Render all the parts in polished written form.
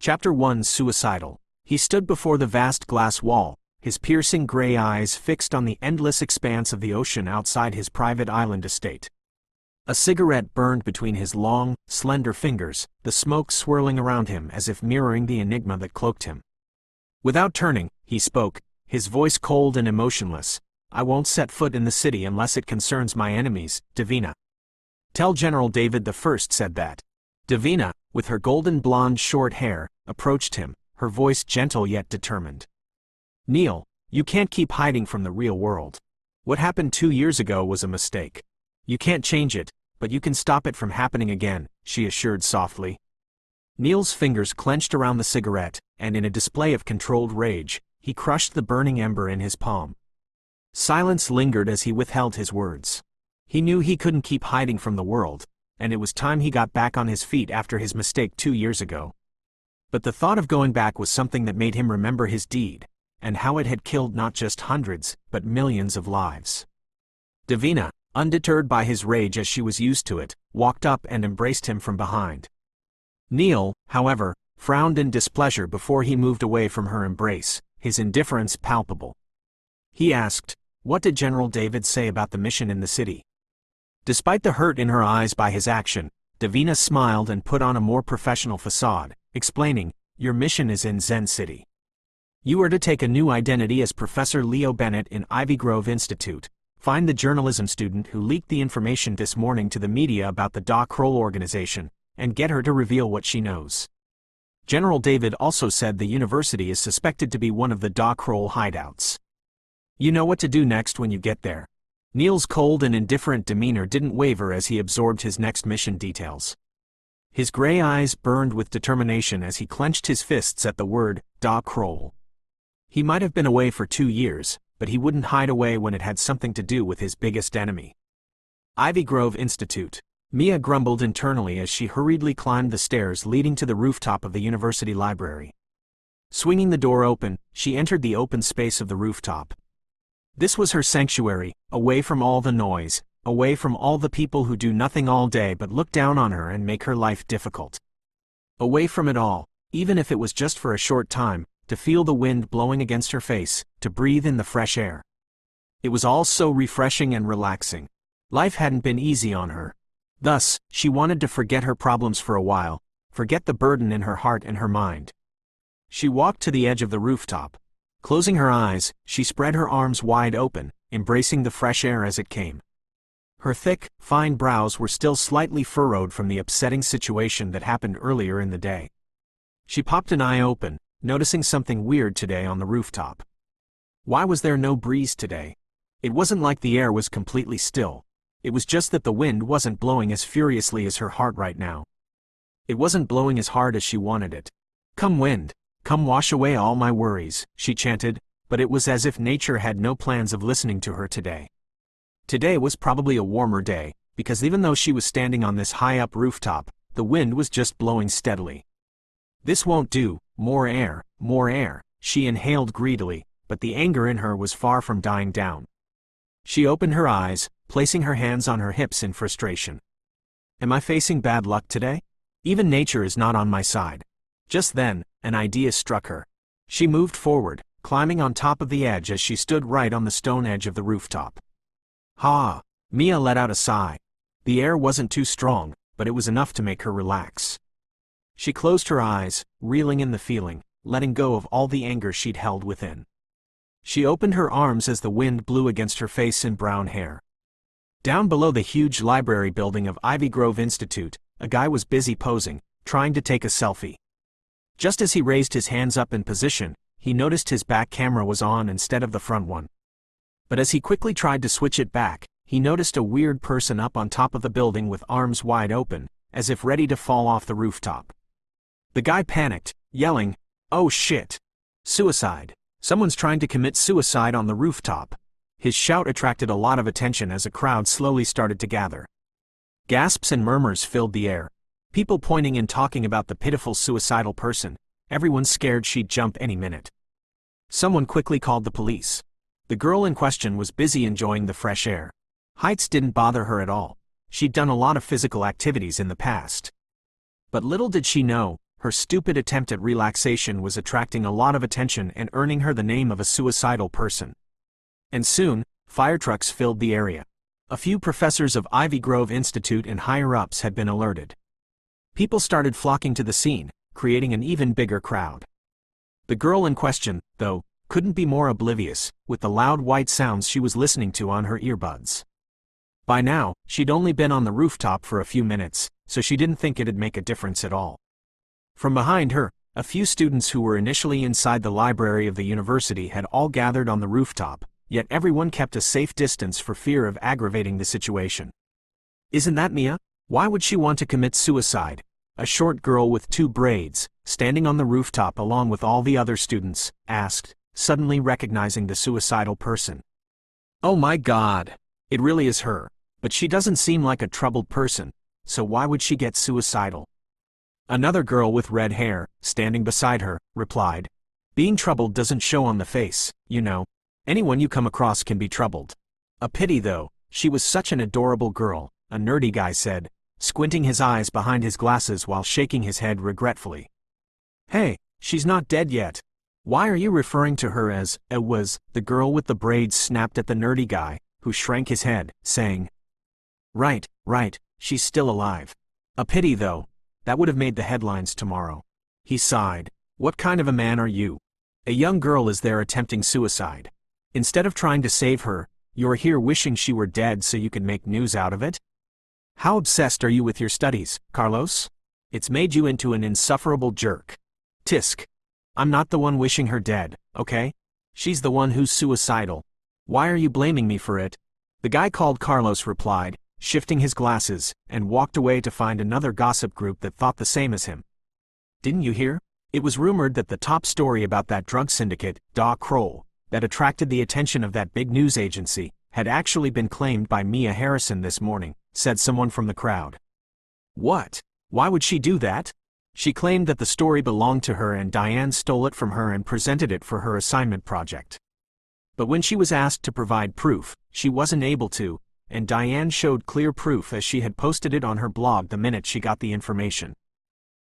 Chapter 1: Suicidal. He stood before the vast glass wall, his piercing gray eyes fixed on the endless expanse of the ocean outside his private island estate. A cigarette burned between his long, slender fingers, the smoke swirling around him as if mirroring the enigma that cloaked him. Without turning, he spoke, his voice cold and emotionless. "I won't set foot in the city unless it concerns my enemies, Davina. Tell General David the First said that." Davina, with her golden blonde short hair, approached him, her voice gentle yet determined. "Neil, you can't keep hiding from the real world. What happened 2 years ago was a mistake. You can't change it, but you can stop it from happening again," she assured softly. Neil's fingers clenched around the cigarette, and in a display of controlled rage, he crushed the burning ember in his palm. Silence lingered as he withheld his words. He knew he couldn't keep hiding from the world, and it was time he got back on his feet after his mistake 2 years ago. But the thought of going back was something that made him remember his deed, and how it had killed not just hundreds, but millions of lives. Davina, undeterred by his rage as she was used to it, walked up and embraced him from behind. Neil, however, frowned in displeasure before he moved away from her embrace, his indifference palpable. He asked, "What did General David say about the mission in the city?" Despite the hurt in her eyes by his action, Davina smiled and put on a more professional facade, explaining, "Your mission is in Zen City. You are to take a new identity as Professor Leo Bennett in Ivy Grove Institute, find the journalism student who leaked the information this morning to the media about the Da Kroll organization, and get her to reveal what she knows. General David also said the university is suspected to be one of the Da Kroll hideouts. You know what to do next when you get there." Neil's cold and indifferent demeanor didn't waver as he absorbed his next mission details. His gray eyes burned with determination as he clenched his fists at the word, Da Kroll. He might have been away for 2 years, but he wouldn't hide away when it had something to do with his biggest enemy. Ivy Grove Institute. Mia grumbled internally as she hurriedly climbed the stairs leading to the rooftop of the university library. Swinging the door open, she entered the open space of the rooftop. This was her sanctuary, away from all the noise, away from all the people who do nothing all day but look down on her and make her life difficult. Away from it all, even if it was just for a short time, to feel the wind blowing against her face, to breathe in the fresh air. It was all so refreshing and relaxing. Life hadn't been easy on her. Thus, she wanted to forget her problems for a while, forget the burden in her heart and her mind. She walked to the edge of the rooftop. Closing her eyes, she spread her arms wide open, embracing the fresh air as it came. Her thick, fine brows were still slightly furrowed from the upsetting situation that happened earlier in the day. She popped an eye open, noticing something weird today on the rooftop. Why was there no breeze today? It wasn't like the air was completely still. It was just that the wind wasn't blowing as furiously as her heart right now. It wasn't blowing as hard as she wanted it. "Come wind, come wash away all my worries," she chanted, but it was as if nature had no plans of listening to her today. Today was probably a warmer day, because even though she was standing on this high-up rooftop, the wind was just blowing steadily. "This won't do, more air, she inhaled greedily, but the anger in her was far from dying down. She opened her eyes, placing her hands on her hips in frustration. Am I facing bad luck today? Even nature is not on my side. Just then, an idea struck her. She moved forward, climbing on top of the edge as she stood right on the stone edge of the rooftop. Ha! Mia let out a sigh. The air wasn't too strong, but it was enough to make her relax. She closed her eyes, reeling in the feeling, letting go of all the anger she'd held within. She opened her arms as the wind blew against her face and brown hair. Down below the huge library building of Ivy Grove Institute, a guy was busy posing, trying to take a selfie. Just as he raised his hands up in position, he noticed his back camera was on instead of the front one. But as he quickly tried to switch it back, he noticed a weird person up on top of the building with arms wide open, as if ready to fall off the rooftop. The guy panicked, yelling, "Oh shit! Suicide! Someone's trying to commit suicide on the rooftop!" His shout attracted a lot of attention as a crowd slowly started to gather. Gasps and murmurs filled the air. People pointing and talking about the pitiful suicidal person, everyone scared she'd jump any minute. Someone quickly called the police. The girl in question was busy enjoying the fresh air. Heights didn't bother her at all. She'd done a lot of physical activities in the past. But little did she know, her stupid attempt at relaxation was attracting a lot of attention and earning her the name of a suicidal person. And soon, fire trucks filled the area. A few professors of Ivy Grove Institute and higher-ups had been alerted. People started flocking to the scene, creating an even bigger crowd. The girl in question, though, couldn't be more oblivious, with the loud white sounds she was listening to on her earbuds. By now, she'd only been on the rooftop for a few minutes, so she didn't think it'd make a difference at all. From behind her, a few students who were initially inside the library of the university had all gathered on the rooftop, yet everyone kept a safe distance for fear of aggravating the situation. "Isn't that Mia? Why would she want to commit suicide?" A short girl with 2 braids, standing on the rooftop along with all the other students, asked, suddenly recognizing the suicidal person. "Oh my God! It really is her. But she doesn't seem like a troubled person, so why would she get suicidal?" Another girl with red hair, standing beside her, replied, "Being troubled doesn't show on the face, you know. Anyone you come across can be troubled. A pity though, she was such an adorable girl," a nerdy guy said, squinting his eyes behind his glasses while shaking his head regretfully. "Hey, she's not dead yet. Why are you referring to her as, was?" The girl with the braids snapped at the nerdy guy, who shrank his head, saying, Right, she's still alive. A pity though, that would have made the headlines tomorrow." He sighed. "What kind of a man are you? A young girl is there attempting suicide. Instead of trying to save her, you're here wishing she were dead so you can make news out of it? How obsessed are you with your studies, Carlos? It's made you into an insufferable jerk. Tisk. I'm not the one wishing her dead, okay? She's the one who's suicidal. Why are you blaming me for it?" The guy called Carlos replied, shifting his glasses, and walked away to find another gossip group that thought the same as him. "Didn't you hear? It was rumored that the top story about that drug syndicate, Da Kroll, that attracted the attention of that big news agency, had actually been claimed by Mia Harrison this morning," said someone from the crowd. "What? Why would she do that?" She claimed that the story belonged to her and Diane stole it from her and presented it for her assignment project. But when she was asked to provide proof, she wasn't able to, and Diane showed clear proof as she had posted it on her blog the minute she got the information.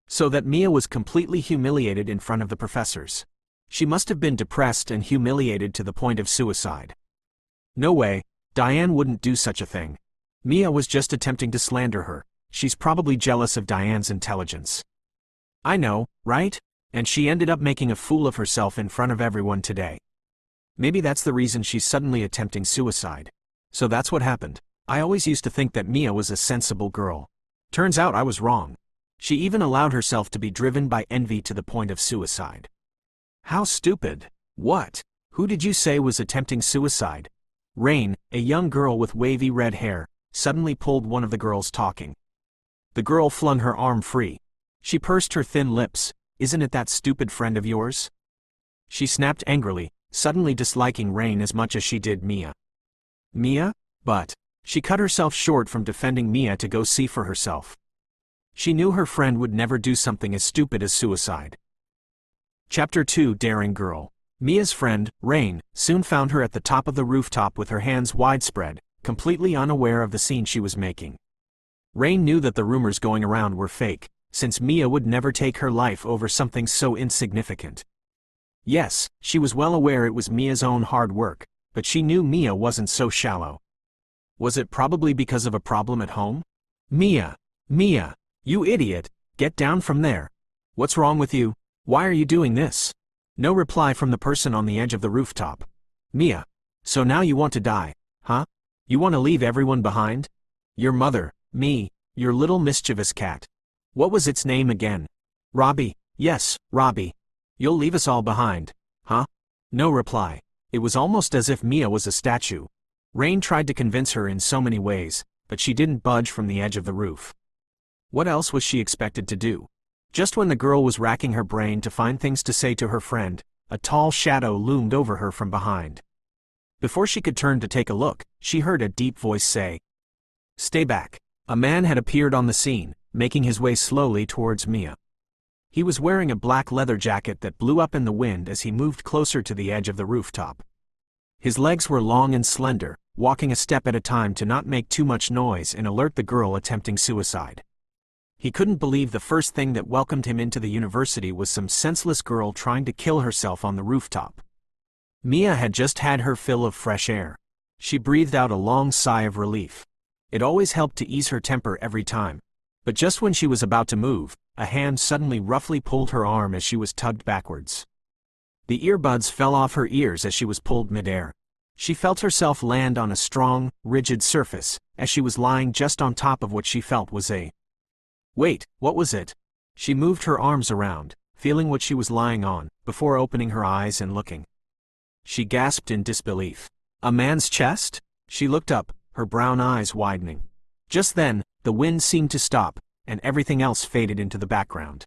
So that Mia was completely humiliated in front of the professors. She must have been depressed and humiliated to the point of suicide. No way, Diane wouldn't do such a thing. Mia was just attempting to slander her. She's probably jealous of Diane's intelligence. I know, right? And she ended up making a fool of herself in front of everyone today. Maybe that's the reason she's suddenly attempting suicide. So that's what happened. I always used to think that Mia was a sensible girl. Turns out I was wrong. She even allowed herself to be driven by envy to the point of suicide. How stupid. What? Who did you say was attempting suicide? Rain, a young girl with wavy red hair, suddenly pulled one of the girls talking. The girl flung her arm free. She pursed her thin lips. "Isn't it that stupid friend of yours?" She snapped angrily, suddenly disliking Rain as much as she did Mia. Mia? But she cut herself short from defending Mia to go see for herself. She knew her friend would never do something as stupid as suicide. Chapter 2 Daring Girl. Mia's friend, Rain, soon found her at the top of the rooftop with her hands widespread, completely unaware of the scene she was making. Rain knew that the rumors going around were fake, since Mia would never take her life over something so insignificant. Yes, she was well aware it was Mia's own hard work, but she knew Mia wasn't so shallow. Was it probably because of a problem at home? Mia, you idiot, get down from there. What's wrong with you? Why are you doing this? No reply from the person on the edge of the rooftop. Mia, so now you want to die, huh? You want to leave everyone behind? Your mother, me, your little mischievous cat. What was its name again? Robbie, yes, Robbie. You'll leave us all behind, huh? No reply. It was almost as if Mia was a statue. Rain tried to convince her in so many ways, but she didn't budge from the edge of the roof. What else was she expected to do? Just when the girl was racking her brain to find things to say to her friend, a tall shadow loomed over her from behind. Before she could turn to take a look, she heard a deep voice say, "Stay back." A man had appeared on the scene, making his way slowly towards Mia. He was wearing a black leather jacket that blew up in the wind as he moved closer to the edge of the rooftop. His legs were long and slender, walking a step at a time to not make too much noise and alert the girl attempting suicide. He couldn't believe the first thing that welcomed him into the university was some senseless girl trying to kill herself on the rooftop. Mia had just had her fill of fresh air. She breathed out a long sigh of relief. It always helped to ease her temper every time. But just when she was about to move, a hand suddenly roughly pulled her arm as she was tugged backwards. The earbuds fell off her ears as she was pulled midair. She felt herself land on a strong, rigid surface, as she was lying just on top of what she felt was a... Wait, what was it? She moved her arms around, feeling what she was lying on, before opening her eyes and looking. She gasped in disbelief. A man's chest? She looked up, her brown eyes widening. Just then, the wind seemed to stop, and everything else faded into the background.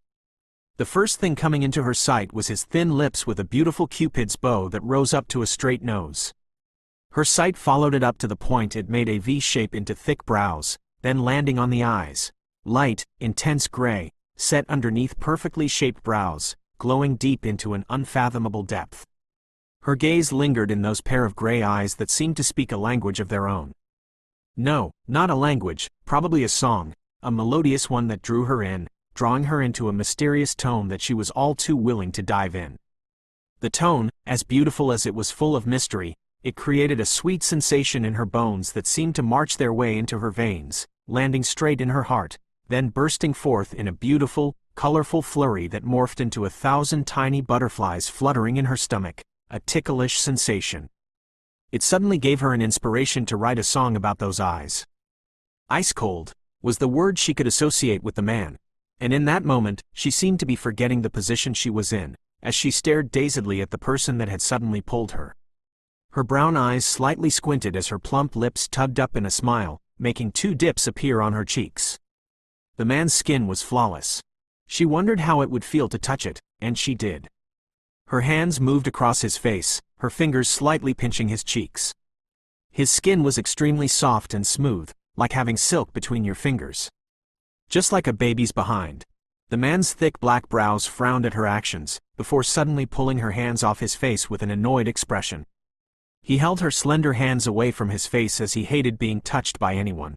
The first thing coming into her sight was his thin lips with a beautiful cupid's bow that rose up to a straight nose. Her sight followed it up to the point it made a V shape into thick brows, then landing on the eyes. Light, intense gray, set underneath perfectly shaped brows, glowing deep into an unfathomable depth. Her gaze lingered in those pair of gray eyes that seemed to speak a language of their own. No, not a language, probably a song, a melodious one that drew her in, drawing her into a mysterious tone that she was all too willing to dive in. The tone, as beautiful as it was full of mystery, it created a sweet sensation in her bones that seemed to march their way into her veins, landing straight in her heart, then bursting forth in a beautiful, colorful flurry that morphed into 1,000 tiny butterflies fluttering in her stomach, a ticklish sensation. It suddenly gave her an inspiration to write a song about those eyes. Ice cold was the word she could associate with the man, and in that moment, she seemed to be forgetting the position she was in, as she stared dazedly at the person that had suddenly pulled her. Her brown eyes slightly squinted as her plump lips tugged up in a smile, making 2 dips appear on her cheeks. The man's skin was flawless. She wondered how it would feel to touch it, and she did. Her hands moved across his face, her fingers slightly pinching his cheeks. His skin was extremely soft and smooth, like having silk between your fingers. Just like a baby's behind. The man's thick black brows frowned at her actions, before suddenly pulling her hands off his face with an annoyed expression. He held her slender hands away from his face as he hated being touched by anyone.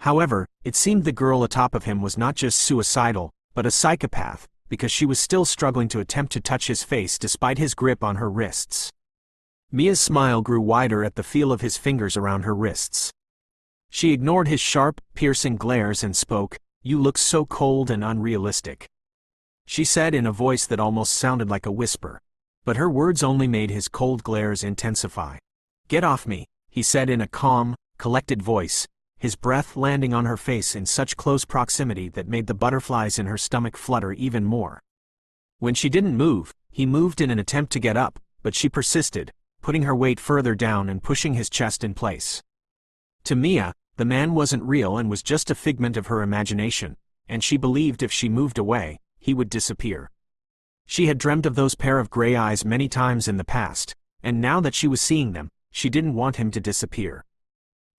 However, it seemed the girl atop of him was not just suicidal, but a psychopath, because she was still struggling to attempt to touch his face despite his grip on her wrists. Mia's smile grew wider at the feel of his fingers around her wrists. She ignored his sharp, piercing glares and spoke, "You look so cold and unrealistic," she said in a voice that almost sounded like a whisper. But her words only made his cold glares intensify. "Get off me," he said in a calm, collected voice, his breath landing on her face in such close proximity that made the butterflies in her stomach flutter even more. When she didn't move, he moved in an attempt to get up, but she persisted, putting her weight further down and pushing his chest in place. To Mia, the man wasn't real and was just a figment of her imagination, and she believed if she moved away, he would disappear. She had dreamt of those pair of gray eyes many times in the past, and now that she was seeing them, she didn't want him to disappear.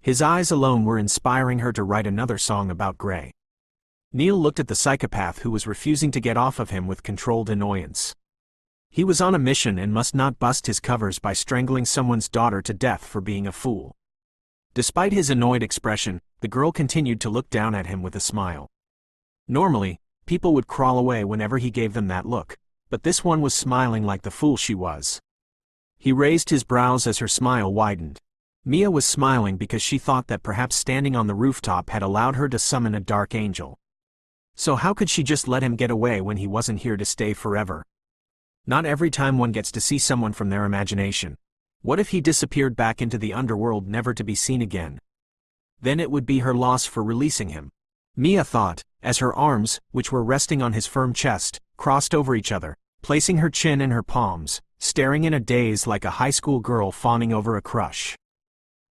His eyes alone were inspiring her to write another song about Gray. Neil looked at the psychopath who was refusing to get off of him with controlled annoyance. He was on a mission and must not bust his covers by strangling someone's daughter to death for being a fool. Despite his annoyed expression, the girl continued to look down at him with a smile. Normally, people would crawl away whenever he gave them that look, but this one was smiling like the fool she was. He raised his brows as her smile widened. Mia was smiling because she thought that perhaps standing on the rooftop had allowed her to summon a dark angel. So how could she just let him get away when he wasn't here to stay forever? Not every time one gets to see someone from their imagination. What if he disappeared back into the underworld never to be seen again? Then it would be her loss for releasing him. Mia thought, as her arms, which were resting on his firm chest, crossed over each other, placing her chin in her palms, staring in a daze like a high school girl fawning over a crush.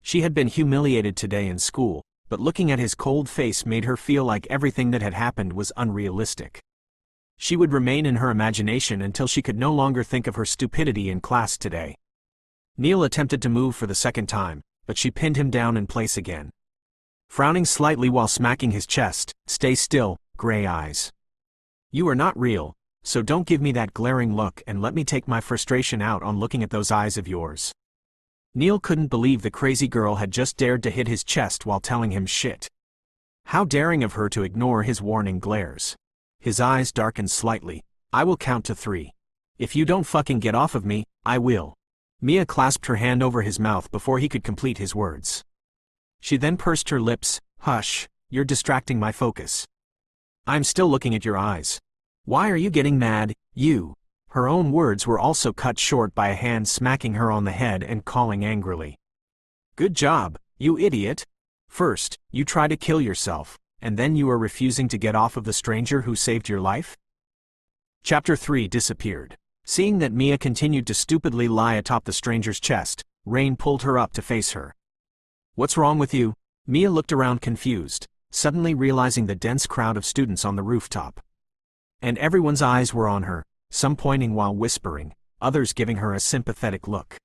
She had been humiliated today in school, but looking at his cold face made her feel like everything that had happened was unrealistic. She would remain in her imagination until she could no longer think of her stupidity in class today. Neil attempted to move for the second time, but she pinned him down in place again. Frowning slightly while smacking his chest, "Stay still, gray eyes. You are not real, so don't give me that glaring look and let me take my frustration out on looking at those eyes of yours." Neil couldn't believe the crazy girl had just dared to hit his chest while telling him shit. How daring of her to ignore his warning glares. His eyes darkened slightly. I will count to 3. If you don't fucking get off of me, I will. Mia clasped her hand over his mouth before he could complete his words. She then pursed her lips. Hush, you're distracting my focus. I'm still looking at your eyes. Why are you getting mad, you? Her own words were also cut short by a hand smacking her on the head and calling angrily. Good job, you idiot. First, you try to kill yourself, and then you are refusing to get off of the stranger who saved your life? Chapter 3 disappeared. Seeing that Mia continued to stupidly lie atop the stranger's chest, Rain pulled her up to face her. What's wrong with you? Mia looked around confused, suddenly realizing the dense crowd of students on the rooftop. And everyone's eyes were on her, some pointing while whispering, others giving her a sympathetic look.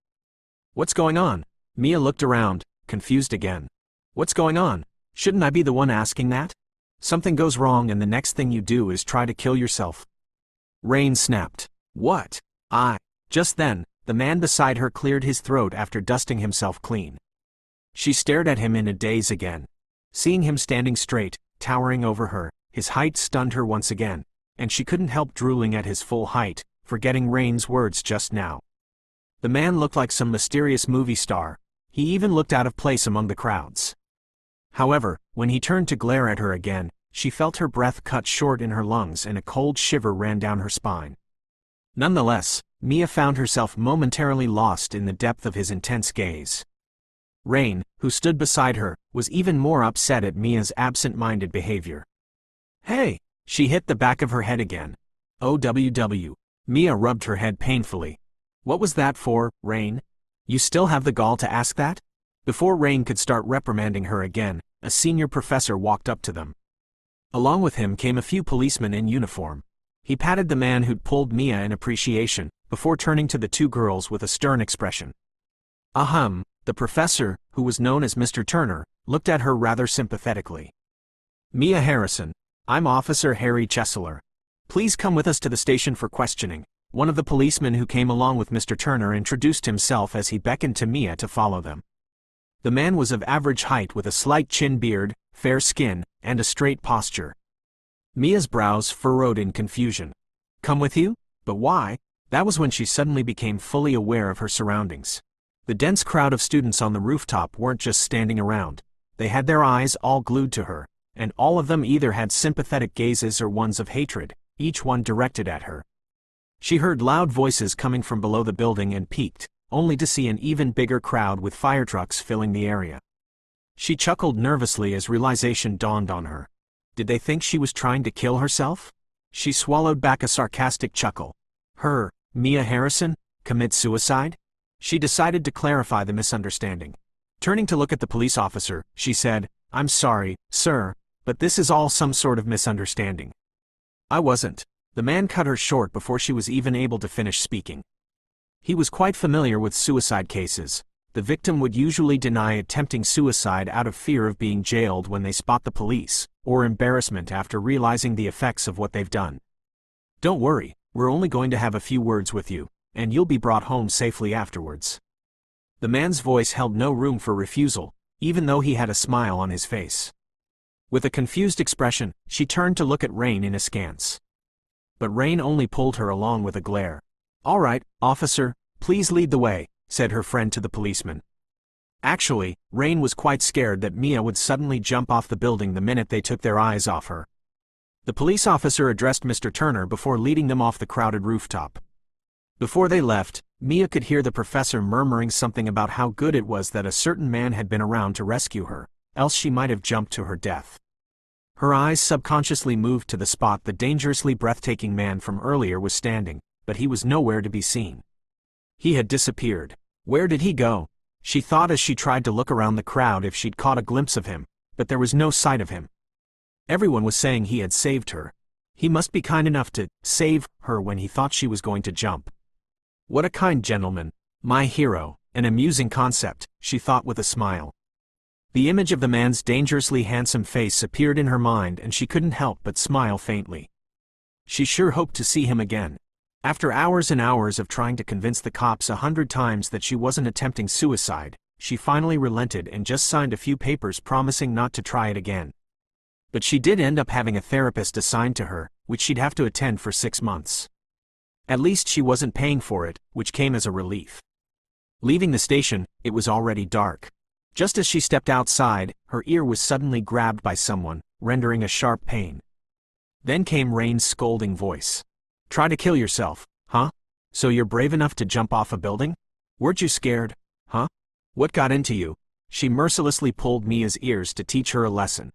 What's going on? Mia looked around, confused again. What's going on? Shouldn't I be the one asking that? Something goes wrong and the next thing you do is try to kill yourself. Rain snapped. What? Just then, the man beside her cleared his throat after dusting himself clean. She stared at him in a daze again. Seeing him standing straight, towering over her, his height stunned her once again, and she couldn't help drooling at his full height, forgetting Rain's words just now. The man looked like some mysterious movie star. He even looked out of place among the crowds. However, when he turned to glare at her again, she felt her breath cut short in her lungs and a cold shiver ran down her spine. Nonetheless, Mia found herself momentarily lost in the depth of his intense gaze. Rain, who stood beside her, was even more upset at Mia's absent-minded behavior. Hey! She hit the back of her head again. OWW. Mia rubbed her head painfully. What was that for, Rain? You still have the gall to ask that? Before Rain could start reprimanding her again, a senior professor walked up to them. Along with him came a few policemen in uniform. He patted the man who'd pulled Mia in appreciation, before turning to the two girls with a stern expression. Ahem, the professor, who was known as Mr. Turner, looked at her rather sympathetically. Mia Harrison, I'm Officer Harry Chesler. Please come with us to the station for questioning. One of the policemen who came along with Mr. Turner introduced himself as he beckoned to Mia to follow them. The man was of average height with a slight chin beard, fair skin, and a straight posture. Mia's brows furrowed in confusion. Come with you? But why? That was when she suddenly became fully aware of her surroundings. The dense crowd of students on the rooftop weren't just standing around. They had their eyes all glued to her, and all of them either had sympathetic gazes or ones of hatred, each one directed at her. She heard loud voices coming from below the building and peeked, only to see an even bigger crowd with fire trucks filling the area. She chuckled nervously as realization dawned on her. Did they think she was trying to kill herself? She swallowed back a sarcastic chuckle. Her, Mia Harrison, commit suicide? She decided to clarify the misunderstanding. Turning to look at the police officer, she said, I'm sorry, sir, but this is all some sort of misunderstanding. I wasn't. The man cut her short before she was even able to finish speaking. He was quite familiar with suicide cases. The victim would usually deny attempting suicide out of fear of being jailed when they spot the police, or embarrassment after realizing the effects of what they've done. Don't worry, we're only going to have a few words with you, and you'll be brought home safely afterwards. The man's voice held no room for refusal, even though he had a smile on his face. With a confused expression, she turned to look at Rain in askance. But Rain only pulled her along with a glare. All right, officer, please lead the way, said her friend to the policeman. Actually, Rain was quite scared that Mia would suddenly jump off the building the minute they took their eyes off her. The police officer addressed Mr. Turner before leading them off the crowded rooftop. Before they left, Mia could hear the professor murmuring something about how good it was that a certain man had been around to rescue her, else she might have jumped to her death. Her eyes subconsciously moved to the spot the dangerously breathtaking man from earlier was standing, but he was nowhere to be seen. He had disappeared. Where did he go? She thought as she tried to look around the crowd if she'd caught a glimpse of him, but there was no sight of him. Everyone was saying he had saved her. He must be kind enough to save her when he thought she was going to jump. What a kind gentleman, my hero, an amusing concept, she thought with a smile. The image of the man's dangerously handsome face appeared in her mind and she couldn't help but smile faintly. She sure hoped to see him again. After hours and hours of trying to convince the cops 100 times that she wasn't attempting suicide, she finally relented and just signed a few papers promising not to try it again. But she did end up having a therapist assigned to her, which she'd have to attend for 6 months. At least she wasn't paying for it, which came as a relief. Leaving the station, it was already dark. Just as she stepped outside, her ear was suddenly grabbed by someone, rendering a sharp pain. Then came Rain's scolding voice. "Try to kill yourself, huh? So you're brave enough to jump off a building? Weren't you scared, huh? What got into you?" She mercilessly pulled Mia's ears to teach her a lesson.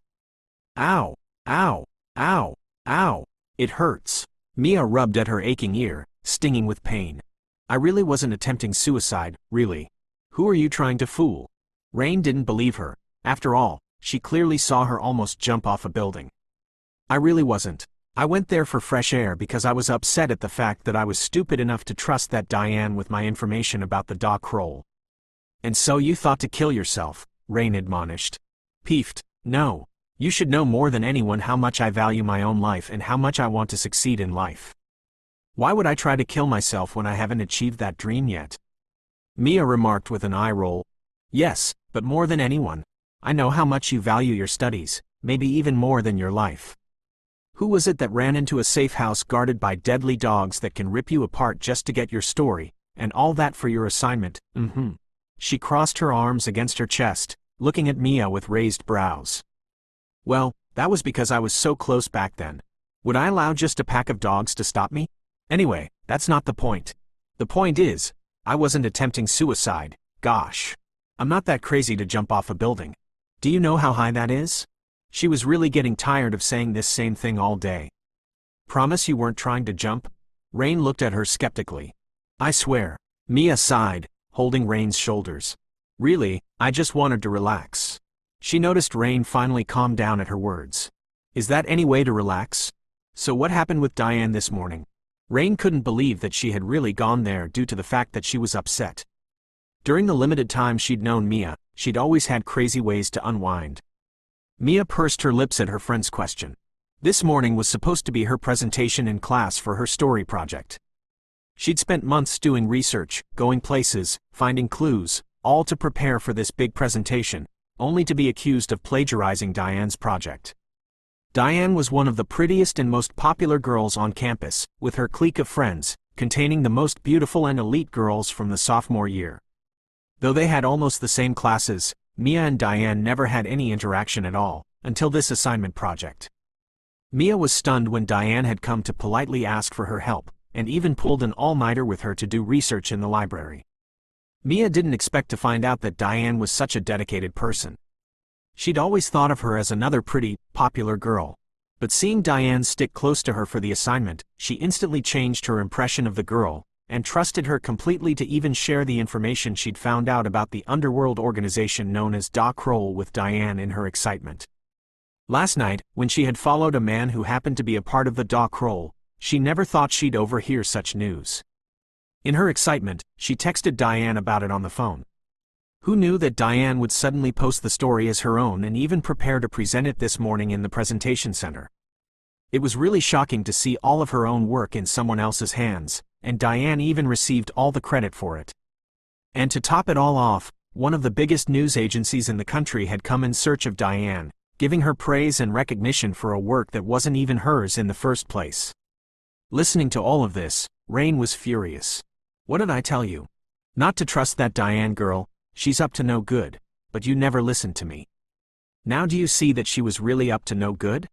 "Ow! Ow! Ow! Ow! It hurts." Mia rubbed at her aching ear, stinging with pain. "I really wasn't attempting suicide, really. Who are you trying to fool?" Rain didn't believe her. After all, she clearly saw her almost jump off a building. "I really wasn't. I went there for fresh air because I was upset at the fact that I was stupid enough to trust that Diane with my information about the dock roll." "And so you thought to kill yourself," Rain admonished. "Peeved. No. You should know more than anyone how much I value my own life and how much I want to succeed in life. Why would I try to kill myself when I haven't achieved that dream yet?" Mia remarked with an eye roll. "Yes, but more than anyone, I know how much you value your studies, maybe even more than your life. Who was it that ran into a safe house guarded by deadly dogs that can rip you apart just to get your story, and all that for your assignment? She crossed her arms against her chest, looking at Mia with raised brows. "Well, that was because I was so close back then. Would I allow just a pack of dogs to stop me? Anyway, that's not the point. The point is, I wasn't attempting suicide, gosh. I'm not that crazy to jump off a building. Do you know how high that is?" She was really getting tired of saying this same thing all day. "Promise you weren't trying to jump?" Rain looked at her skeptically. "I swear." Mia sighed, holding Rain's shoulders. "Really, I just wanted to relax." She noticed Rain finally calmed down at her words. "Is that any way to relax? So what happened with Diane this morning?" Rain couldn't believe that she had really gone there due to the fact that she was upset. During the limited time she'd known Mia, she'd always had crazy ways to unwind. Mia pursed her lips at her friend's question. This morning was supposed to be her presentation in class for her story project. She'd spent months doing research, going places, finding clues, all to prepare for this big presentation, only to be accused of plagiarizing Diane's project. Diane was one of the prettiest and most popular girls on campus, with her clique of friends, containing the most beautiful and elite girls from the sophomore year. Though they had almost the same classes, Mia and Diane never had any interaction at all, until this assignment project. Mia was stunned when Diane had come to politely ask for her help, and even pulled an all-nighter with her to do research in the library. Mia didn't expect to find out that Diane was such a dedicated person. She'd always thought of her as another pretty, popular girl. But seeing Diane stick close to her for the assignment, she instantly changed her impression of the girl, and trusted her completely to even share the information she'd found out about the underworld organization known as Dock Roll with Diane in her excitement. Last night, when she had followed a man who happened to be a part of the Dock Roll, she never thought she'd overhear such news. In her excitement, she texted Diane about it on the phone. Who knew that Diane would suddenly post the story as her own and even prepare to present it this morning in the presentation center? It was really shocking to see all of her own work in someone else's hands, and Diane even received all the credit for it. And to top it all off, one of the biggest news agencies in the country had come in search of Diane, giving her praise and recognition for a work that wasn't even hers in the first place. Listening to all of this, Rain was furious. "What did I tell you? Not to trust that Diane girl, she's up to no good, but you never listened to me. Now do you see that she was really up to no good?"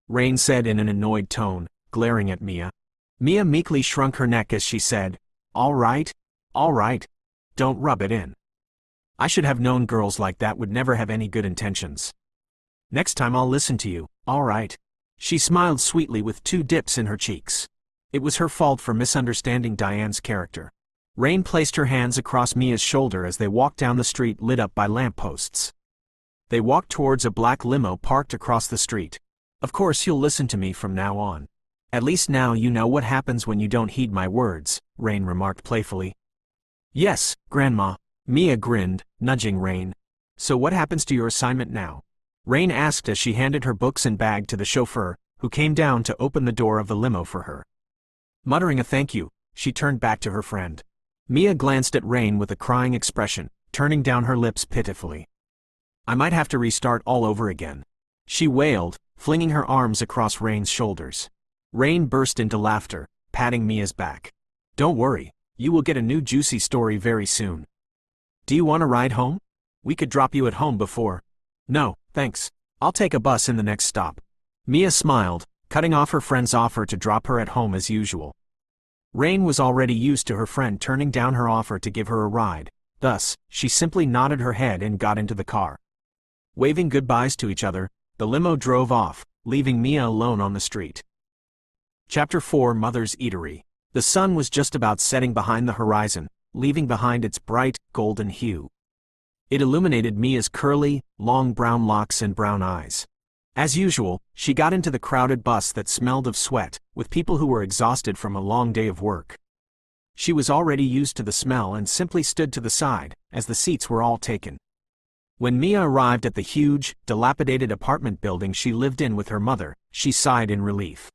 Rain said in an annoyed tone, glaring at Mia. Mia meekly shrunk her neck as she said, all right, don't rub it in. I should have known girls like that would never have any good intentions. Next time I'll listen to you, all right." She smiled sweetly with 2 dips in her cheeks. It was her fault for misunderstanding Diane's character. Rain placed her hands across Mia's shoulder as they walked down the street lit up by lampposts. They walked towards a black limo parked across the street. "Of course you'll listen to me from now on. At least now you know what happens when you don't heed my words," Rain remarked playfully. "Yes, Grandma," Mia grinned, nudging Rain. "So what happens to your assignment now?" Rain asked as she handed her books and bag to the chauffeur, who came down to open the door of the limo for her. Muttering a thank you, she turned back to her friend. Mia glanced at Rain with a crying expression, turning down her lips pitifully. "I might have to restart all over again," she wailed, flinging her arms across Rain's shoulders. Rain burst into laughter, patting Mia's back. "Don't worry, you will get a new juicy story very soon. Do you want a ride home? We could drop you at home before." "No, thanks. I'll take a bus in the next stop." Mia smiled, cutting off her friend's offer to drop her at home as usual. Rain was already used to her friend turning down her offer to give her a ride, thus, she simply nodded her head and got into the car. Waving goodbyes to each other, the limo drove off, leaving Mia alone on the street. Chapter 4: Mother's Eatery. The sun was just about setting behind the horizon, leaving behind its bright, golden hue. It illuminated Mia's curly, long brown locks and brown eyes. As usual, she got into the crowded bus that smelled of sweat, with people who were exhausted from a long day of work. She was already used to the smell and simply stood to the side, as the seats were all taken. When Mia arrived at the huge, dilapidated apartment building she lived in with her mother, she sighed in relief.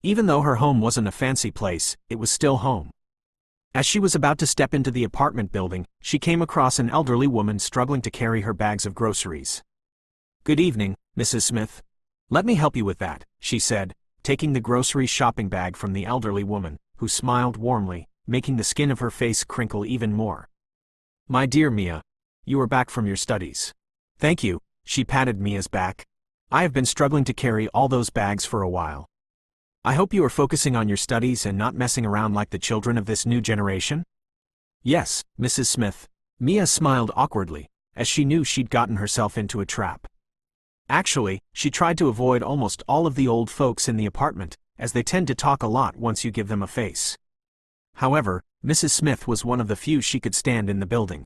Even though her home wasn't a fancy place, it was still home. As she was about to step into the apartment building, she came across an elderly woman struggling to carry her bags of groceries. "Good evening, Mrs. Smith. Let me help you with that," she said, taking the grocery shopping bag from the elderly woman, who smiled warmly, making the skin of her face crinkle even more. "My dear Mia, you are back from your studies." "Thank you," she patted Mia's back. "I have been struggling to carry all those bags for a while. I hope you are focusing on your studies and not messing around like the children of this new generation?" "Yes, Mrs. Smith." Mia smiled awkwardly, as she knew she'd gotten herself into a trap. Actually, she tried to avoid almost all of the old folks in the apartment, as they tend to talk a lot once you give them a face. However, Mrs. Smith was one of the few she could stand in the building.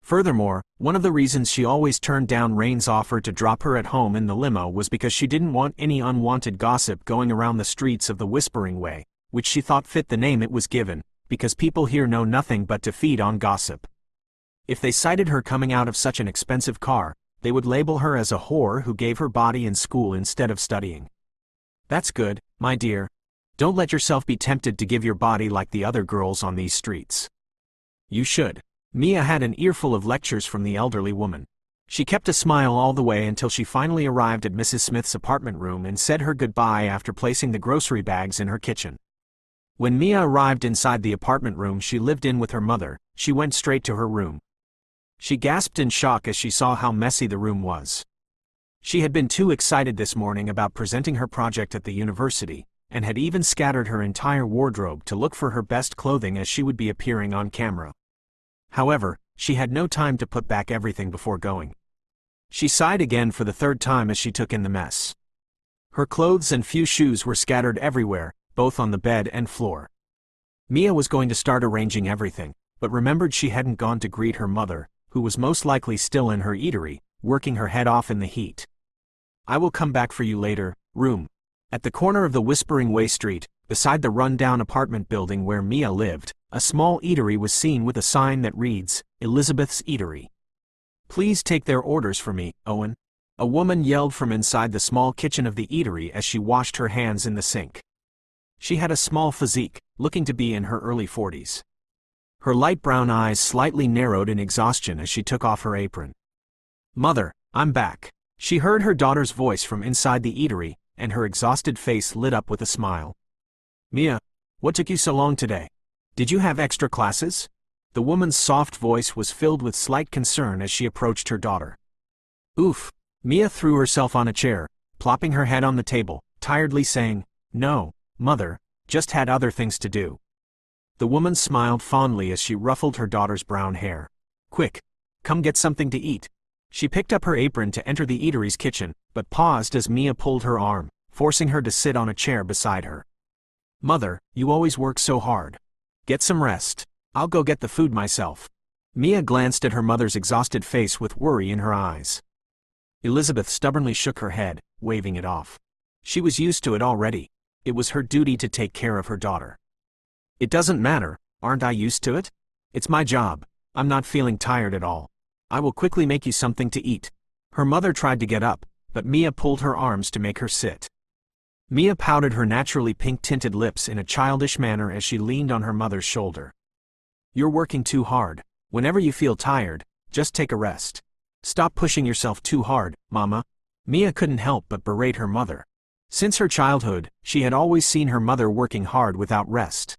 Furthermore, one of the reasons she always turned down Rain's offer to drop her at home in the limo was because she didn't want any unwanted gossip going around the streets of the Whispering Way, which she thought fit the name it was given, because people here know nothing but to feed on gossip. If they sighted her coming out of such an expensive car, they would label her as a whore who gave her body in school instead of studying. "That's good, my dear. Don't let yourself be tempted to give your body like the other girls on these streets. You should." Mia had an earful of lectures from the elderly woman. She kept a smile all the way until she finally arrived at Mrs. Smith's apartment room and said her goodbye after placing the grocery bags in her kitchen. When Mia arrived inside the apartment room she lived in with her mother, she went straight to her room. She gasped in shock as she saw how messy the room was. She had been too excited this morning about presenting her project at the university, and had even scattered her entire wardrobe to look for her best clothing as she would be appearing on camera. However, she had no time to put back everything before going. She sighed again for the third time as she took in the mess. Her clothes and few shoes were scattered everywhere, both on the bed and floor. Mia was going to start arranging everything, but remembered she hadn't gone to greet her mother, who was most likely still in her eatery, working her head off in the heat. "I will come back for you later, room." At the corner of the Whispering Way Street, beside the run-down apartment building where Mia lived, a small eatery was seen with a sign that reads, "Elizabeth's Eatery." "Please take their orders for me, Owen," a woman yelled from inside the small kitchen of the eatery as she washed her hands in the sink. She had a small physique, looking to be in her early 40s. Her light brown eyes slightly narrowed in exhaustion as she took off her apron. "Mother, I'm back." She heard her daughter's voice from inside the eatery, and her exhausted face lit up with a smile. "Mia, what took you so long today? Did you have extra classes?" The woman's soft voice was filled with slight concern as she approached her daughter. "Oof." Mia threw herself on a chair, plopping her head on the table, tiredly saying, "No, Mother, just had other things to do." The woman smiled fondly as she ruffled her daughter's brown hair. "Quick, come get something to eat." She picked up her apron to enter the eatery's kitchen, but paused as Mia pulled her arm, forcing her to sit on a chair beside her. "Mother, you always work so hard. Get some rest. I'll go get the food myself." Mia glanced at her mother's exhausted face with worry in her eyes. Elizabeth stubbornly shook her head, waving it off. She was used to it already. It was her duty to take care of her daughter. "It doesn't matter, aren't I used to it? It's my job. I'm not feeling tired at all. I will quickly make you something to eat." Her mother tried to get up, but Mia pulled her arms to make her sit. Mia pouted her naturally pink-tinted lips in a childish manner as she leaned on her mother's shoulder. "You're working too hard. Whenever you feel tired, just take a rest. Stop pushing yourself too hard, Mama." Mia couldn't help but berate her mother. Since her childhood, she had always seen her mother working hard without rest.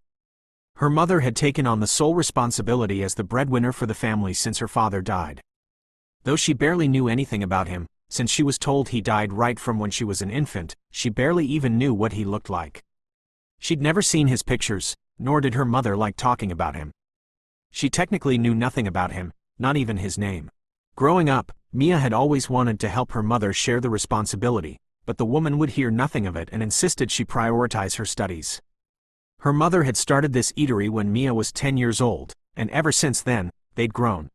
Her mother had taken on the sole responsibility as the breadwinner for the family since her father died. Though she barely knew anything about him, since she was told he died right from when she was an infant, she barely even knew what he looked like. She'd never seen his pictures, nor did her mother like talking about him. She technically knew nothing about him, not even his name. Growing up, Mia had always wanted to help her mother share the responsibility, but the woman would hear nothing of it and insisted she prioritize her studies. Her mother had started this eatery when Mia was 10 years old, and ever since then, they'd grown.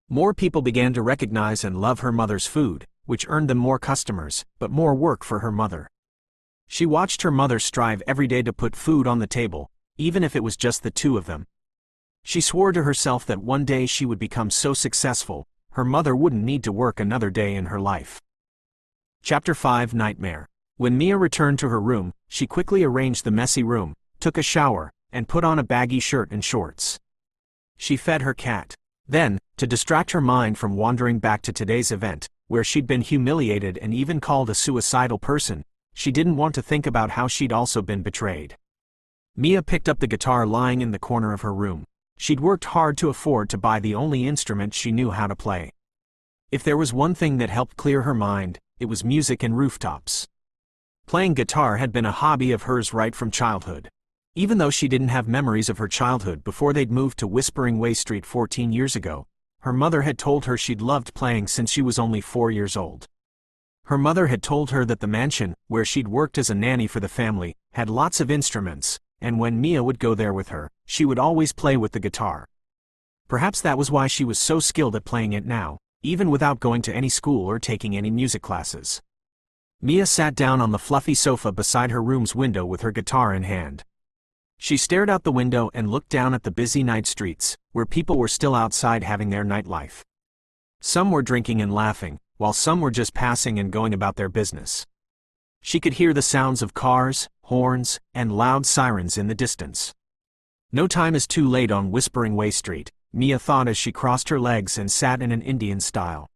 More people began to recognize and love her mother's food, which earned them more customers, but more work for her mother. She watched her mother strive every day to put food on the table, even if it was just the two of them. She swore to herself that one day she would become so successful, her mother wouldn't need to work another day in her life. Chapter 5 Nightmare. When Mia returned to her room, she quickly arranged the messy room, took a shower, and put on a baggy shirt and shorts. She fed her cat. Then, to distract her mind from wandering back to today's event, where she'd been humiliated and even called a suicidal person, she didn't want to think about how she'd also been betrayed. Mia picked up the guitar lying in the corner of her room. She'd worked hard to afford to buy the only instrument she knew how to play. If there was one thing that helped clear her mind, it was music and rooftops. Playing guitar had been a hobby of hers right from childhood. Even though she didn't have memories of her childhood before they'd moved to Whispering Way Street 14 years ago, her mother had told her she'd loved playing since she was only 4 years old. Her mother had told her that the mansion, where she'd worked as a nanny for the family, had lots of instruments, and when Mia would go there with her, she would always play with the guitar. Perhaps that was why she was so skilled at playing it now, even without going to any school or taking any music classes. Mia sat down on the fluffy sofa beside her room's window with her guitar in hand. She stared out the window and looked down at the busy night streets, where people were still outside having their nightlife. Some were drinking and laughing, while some were just passing and going about their business. She could hear the sounds of cars, horns, and loud sirens in the distance. No time is too late on Whispering Way Street, Mia thought as she crossed her legs and sat in an Indian style.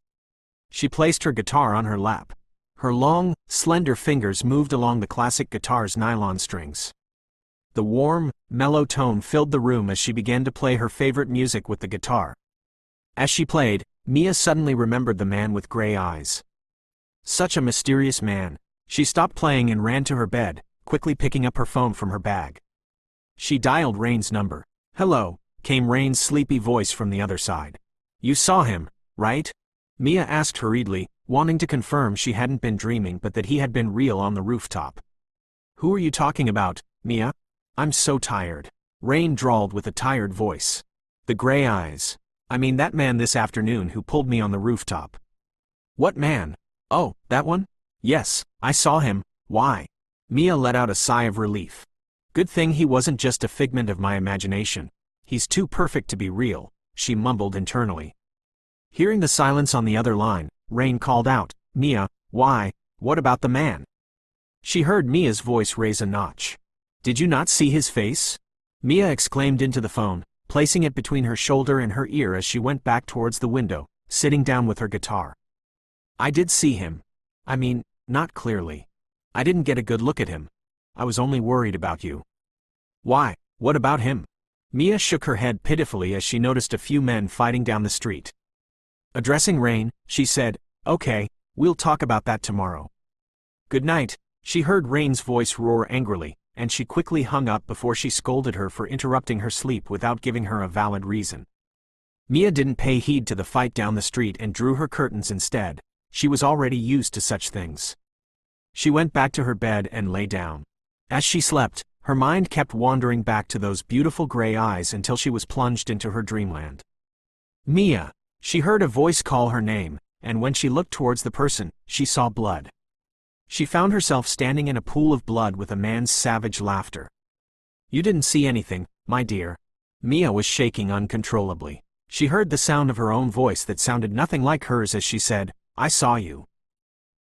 She placed her guitar on her lap. Her long, slender fingers moved along the classic guitar's nylon strings. The warm, mellow tone filled the room as she began to play her favorite music with the guitar. As she played, Mia suddenly remembered the man with gray eyes. Such a mysterious man. She stopped playing and ran to her bed, quickly picking up her phone from her bag. She dialed Rain's number. "Hello," came Rain's sleepy voice from the other side. "You saw him, right?" Mia asked hurriedly, wanting to confirm she hadn't been dreaming but that he had been real on the rooftop. "Who are you talking about, Mia? I'm so tired," Rain drawled with a tired voice. "The gray eyes. I mean that man this afternoon who pulled me on the rooftop." "What man? Oh, that one? Yes, I saw him. Why?" Mia let out a sigh of relief. "Good thing he wasn't just a figment of my imagination. He's too perfect to be real," she mumbled internally. Hearing the silence on the other line, Rain called out, "Mia, why, what about the man?" She heard Mia's voice raise a notch. "Did you not see his face?" Mia exclaimed into the phone, placing it between her shoulder and her ear as she went back towards the window, sitting down with her guitar. "I did see him. I mean, not clearly. I didn't get a good look at him. I was only worried about you." "Why, what about him?" Mia shook her head pitifully as she noticed a few men fighting down the street. Addressing Rain, she said, "Okay, we'll talk about that tomorrow." "Good night." She heard Rain's voice roar angrily, and she quickly hung up before she scolded her for interrupting her sleep without giving her a valid reason. Mia didn't pay heed to the fight down the street and drew her curtains instead. She was already used to such things. She went back to her bed and lay down. As she slept, her mind kept wandering back to those beautiful gray eyes until she was plunged into her dreamland. "Mia!" She heard a voice call her name, and when she looked towards the person, she saw blood. She found herself standing in a pool of blood with a man's savage laughter. "You didn't see anything, my dear." Mia was shaking uncontrollably. She heard the sound of her own voice that sounded nothing like hers as she said, "I saw you."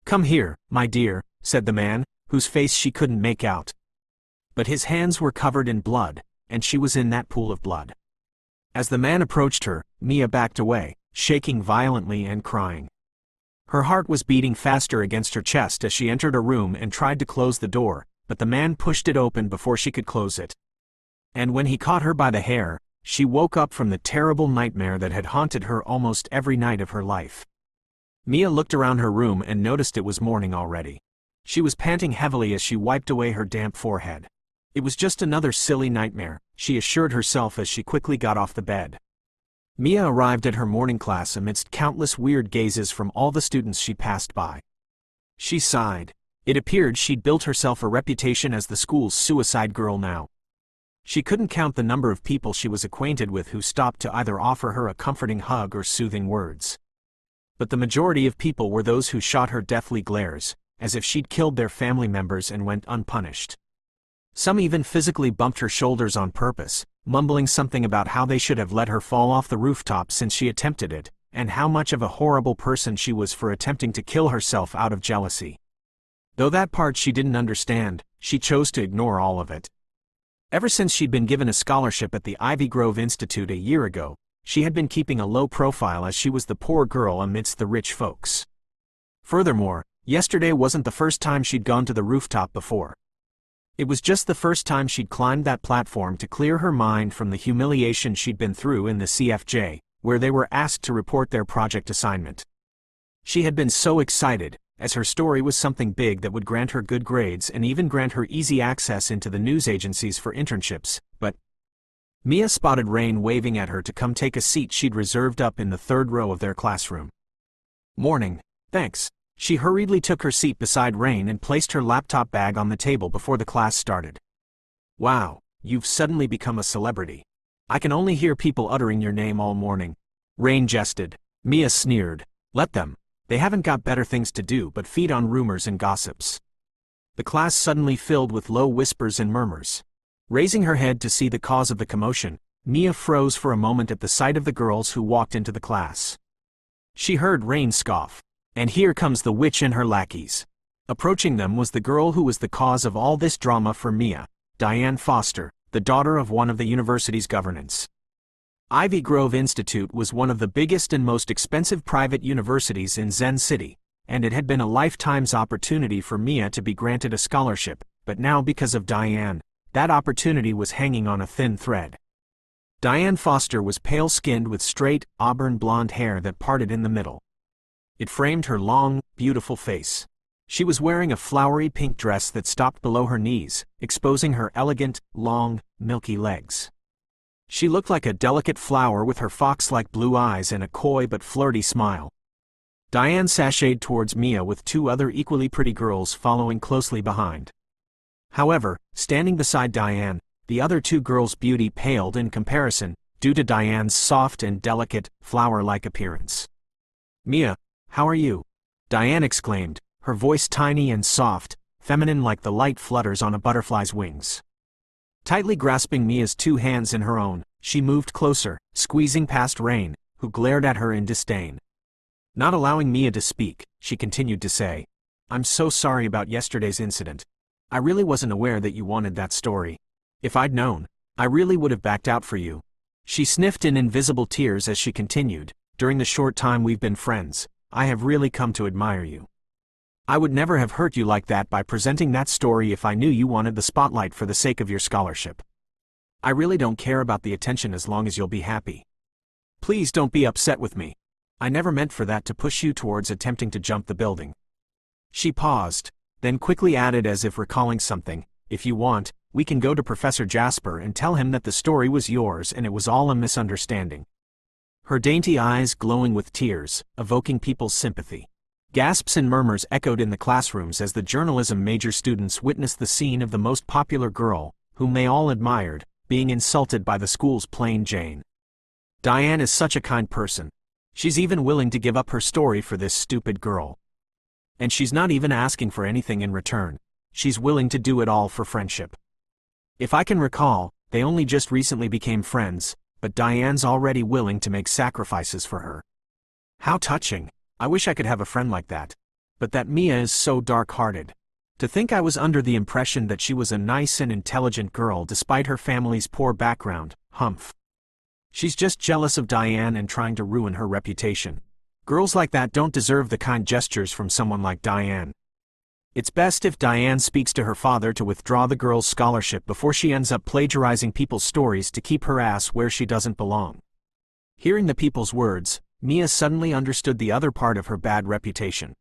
"Come here, my dear," said the man, whose face she couldn't make out. But his hands were covered in blood, and she was in that pool of blood. As the man approached her, Mia backed away, shaking violently and crying. Her heart was beating faster against her chest as she entered a room and tried to close the door, but the man pushed it open before she could close it. And when he caught her by the hair, she woke up from the terrible nightmare that had haunted her almost every night of her life. Mia looked around her room and noticed it was morning already. She was panting heavily as she wiped away her damp forehead. It was just another silly nightmare, she assured herself as she quickly got off the bed. Mia arrived at her morning class amidst countless weird gazes from all the students she passed by. She sighed. It appeared she'd built herself a reputation as the school's suicide girl now. She couldn't count the number of people she was acquainted with who stopped to either offer her a comforting hug or soothing words. But the majority of people were those who shot her deathly glares, as if she'd killed their family members and went unpunished. Some even physically bumped her shoulders on purpose, mumbling something about how they should have let her fall off the rooftop since she attempted it, and how much of a horrible person she was for attempting to kill herself out of jealousy. Though that part she didn't understand, she chose to ignore all of it. Ever since she'd been given a scholarship at the Ivy Grove Institute a year ago, she had been keeping a low profile as she was the poor girl amidst the rich folks. Furthermore, yesterday wasn't the first time she'd gone to the rooftop before. It was just the first time she'd climbed that platform to clear her mind from the humiliation she'd been through in the CFJ, where they were asked to report their project assignment. She had been so excited, as her story was something big that would grant her good grades and even grant her easy access into the news agencies for internships, but Mia spotted Rain waving at her to come take a seat she'd reserved up in the third row of their classroom. "Morning, thanks." She hurriedly took her seat beside Rain and placed her laptop bag on the table before the class started. "Wow, you've suddenly become a celebrity. I can only hear people uttering your name all morning." Rain jested. Mia sneered. "Let them. They haven't got better things to do but feed on rumors and gossips." The class suddenly filled with low whispers and murmurs. Raising her head to see the cause of the commotion, Mia froze for a moment at the sight of the girls who walked into the class. She heard Rain scoff. "And here comes the witch and her lackeys." Approaching them was the girl who was the cause of all this drama for Mia, Diane Foster, the daughter of one of the university's governants. Ivy Grove Institute was one of the biggest and most expensive private universities in Zen City, and it had been a lifetime's opportunity for Mia to be granted a scholarship, but now because of Diane, that opportunity was hanging on a thin thread. Diane Foster was pale-skinned with straight, auburn blonde hair that parted in the middle. It framed her long, beautiful face. She was wearing a flowery pink dress that stopped below her knees, exposing her elegant, long, milky legs. She looked like a delicate flower with her fox-like blue eyes and a coy but flirty smile. Diane sashayed towards Mia with two other equally pretty girls following closely behind. However, standing beside Diane, the other two girls' beauty paled in comparison, due to Diane's soft and delicate, flower-like appearance. "Mia, how are you?" Diane exclaimed, her voice tiny and soft, feminine like the light flutters on a butterfly's wings. Tightly grasping Mia's two hands in her own, she moved closer, squeezing past Rain, who glared at her in disdain. Not allowing Mia to speak, she continued to say, "I'm so sorry about yesterday's incident. I really wasn't aware that you wanted that story. If I'd known, I really would have backed out for you." She sniffed in invisible tears as she continued, "During the short time we've been friends, I have really come to admire you. I would never have hurt you like that by presenting that story if I knew you wanted the spotlight for the sake of your scholarship. I really don't care about the attention as long as you'll be happy. Please don't be upset with me. I never meant for that to push you towards attempting to jump the building." She paused, then quickly added as if recalling something, "If you want, we can go to Professor Jasper and tell him that the story was yours and it was all a misunderstanding." Her dainty eyes glowing with tears, evoking people's sympathy. Gasps and murmurs echoed in the classrooms as the journalism major students witnessed the scene of the most popular girl, whom they all admired, being insulted by the school's plain Jane. Diane is such a kind person. She's even willing to give up her story for this stupid girl. And she's not even asking for anything in return. She's willing to do it all for friendship. If I can recall, they only just recently became friends, but Diane's already willing to make sacrifices for her. How touching. I wish I could have a friend like that. But that Mia is so dark-hearted. To think I was under the impression that she was a nice and intelligent girl despite her family's poor background, humph. She's just jealous of Diane and trying to ruin her reputation. Girls like that don't deserve the kind gestures from someone like Diane. It's best if Diane speaks to her father to withdraw the girl's scholarship before she ends up plagiarizing people's stories to keep her ass where she doesn't belong. Hearing the people's words, Mia suddenly understood the other part of her bad reputation.